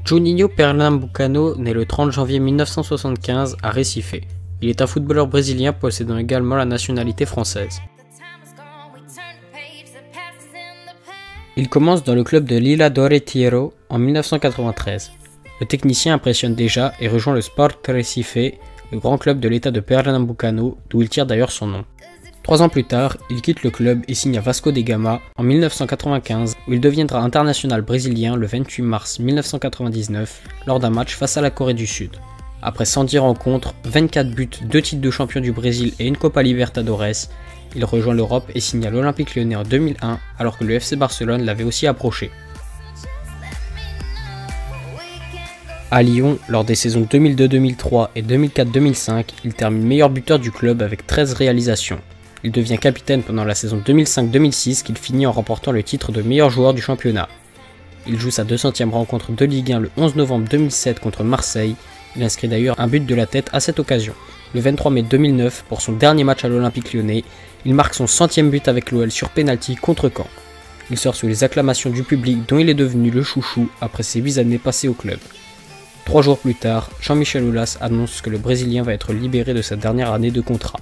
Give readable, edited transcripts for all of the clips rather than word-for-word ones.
Juninho Pernambucano naît le 30 janvier 1975 à Recife. Il est un footballeur brésilien possédant également la nationalité française. Il commence dans le club de Lila do Retiro en 1993. Le technicien impressionne déjà et rejoint le Sport Recife, le grand club de l'état de Pernambucano, d'où il tire d'ailleurs son nom. 3 ans plus tard, il quitte le club et signe à Vasco da Gama en 1995, où il deviendra international brésilien le 28 mars 1999 lors d'un match face à la Corée du Sud. Après 110 rencontres, 24 buts, 2 titres de champion du Brésil et une Copa Libertadores, il rejoint l'Europe et signe à l'Olympique Lyonnais en 2001 alors que le FC Barcelone l'avait aussi approché. À Lyon, lors des saisons 2002-2003 et 2004-2005, il termine meilleur buteur du club avec 13 réalisations. Il devient capitaine pendant la saison 2005-2006 qu'il finit en remportant le titre de meilleur joueur du championnat. Il joue sa 200e rencontre de Ligue 1 le 11 novembre 2007 contre Marseille. Il inscrit d'ailleurs un but de la tête à cette occasion. Le 23 mai 2009, pour son dernier match à l'Olympique Lyonnais, il marque son 100e but avec l'OL sur pénalty contre Caen. Il sort sous les acclamations du public dont il est devenu le chouchou après ses 8 années passées au club. 3 jours plus tard, Jean-Michel Aulas annonce que le Brésilien va être libéré de sa dernière année de contrat.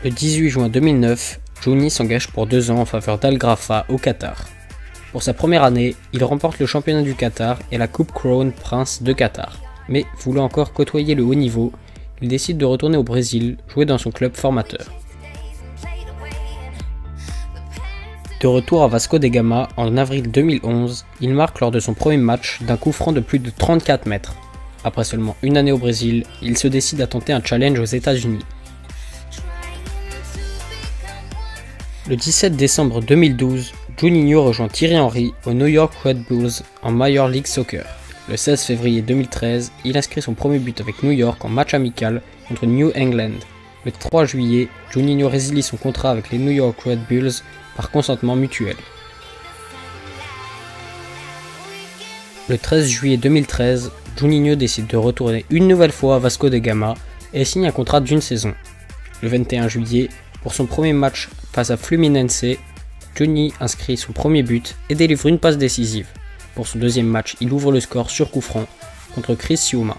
Le 18 juin 2009, Juni s'engage pour 2 ans en faveur d'Al Grafa au Qatar. Pour sa première année, il remporte le championnat du Qatar et la Coupe Crown Prince de Qatar. Mais voulant encore côtoyer le haut niveau, il décide de retourner au Brésil, jouer dans son club formateur. De retour à Vasco da Gama en avril 2011, il marque lors de son premier match d'un coup franc de plus de 34 mètres. Après seulement une année au Brésil, il se décide à tenter un challenge aux États-Unis. Le 17 décembre 2012, Juninho rejoint Thierry Henry au New York Red Bulls en Major League Soccer. Le 16 février 2013, il inscrit son premier but avec New York en match amical contre New England. Le 3 juillet, Juninho résilie son contrat avec les New York Red Bulls par consentement mutuel. Le 13 juillet 2013, Juninho décide de retourner une nouvelle fois à Vasco da Gama et signe un contrat d'une saison. Le 21 juillet, pour son premier match face à Fluminense, Juni inscrit son premier but et délivre une passe décisive. Pour son deuxième match, il ouvre le score sur coup franc contre Chris Sciuma.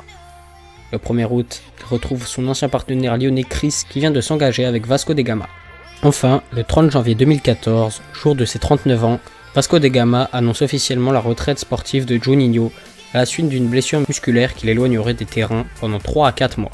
Le 1er août, il retrouve son ancien partenaire lyonnais Chris qui vient de s'engager avec Vasco da Gama. Enfin, le 30 janvier 2014, jour de ses 39 ans, Vasco da Gama annonce officiellement la retraite sportive de Juninho à la suite d'une blessure musculaire qui l'éloignerait des terrains pendant 3 à 4 mois.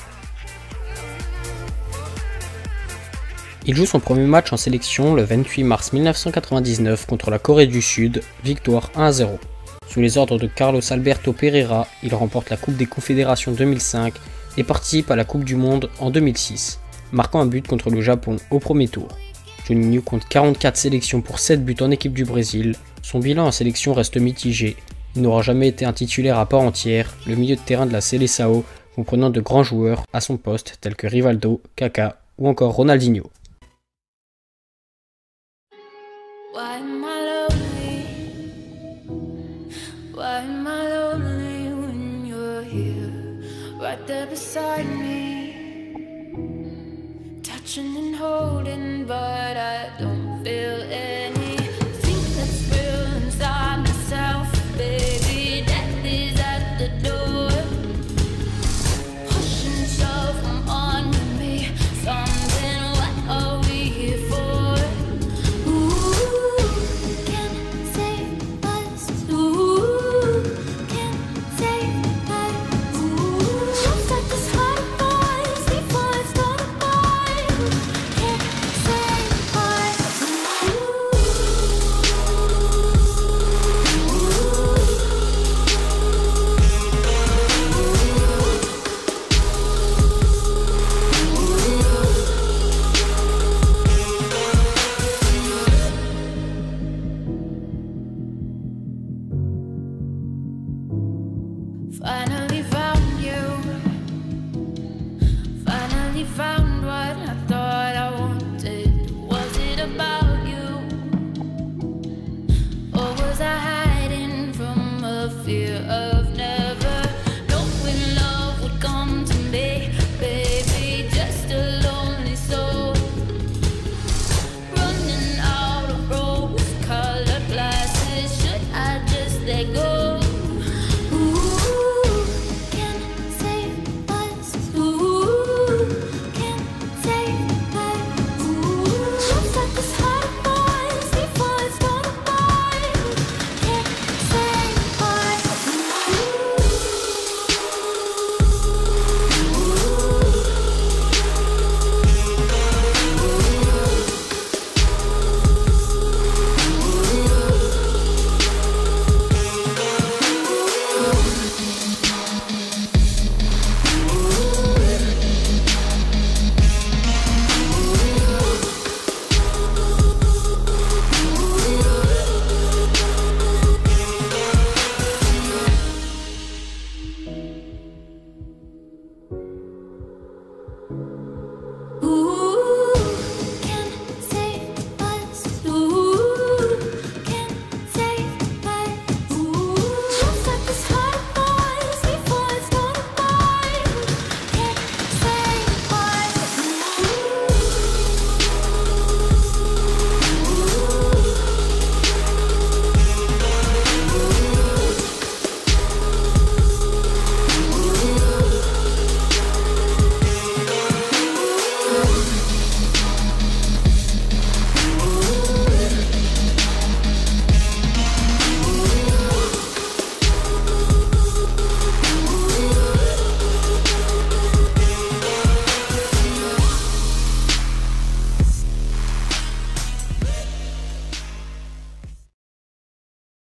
Il joue son premier match en sélection le 28 mars 1999 contre la Corée du Sud, victoire 1-0. Sous les ordres de Carlos Alberto Pereira, il remporte la Coupe des Confédérations 2005 et participe à la Coupe du Monde en 2006, marquant un but contre le Japon au premier tour. Juninho compte 44 sélections pour 7 buts en équipe du Brésil. Son bilan en sélection reste mitigé. Il n'aura jamais été un titulaire à part entière, le milieu de terrain de la Seleção comprenant de grands joueurs à son poste tels que Rivaldo, Kaká ou encore Ronaldinho. Why am I lonely? Why am I lonely when you're here, right there beside me, touching and holding, but I don't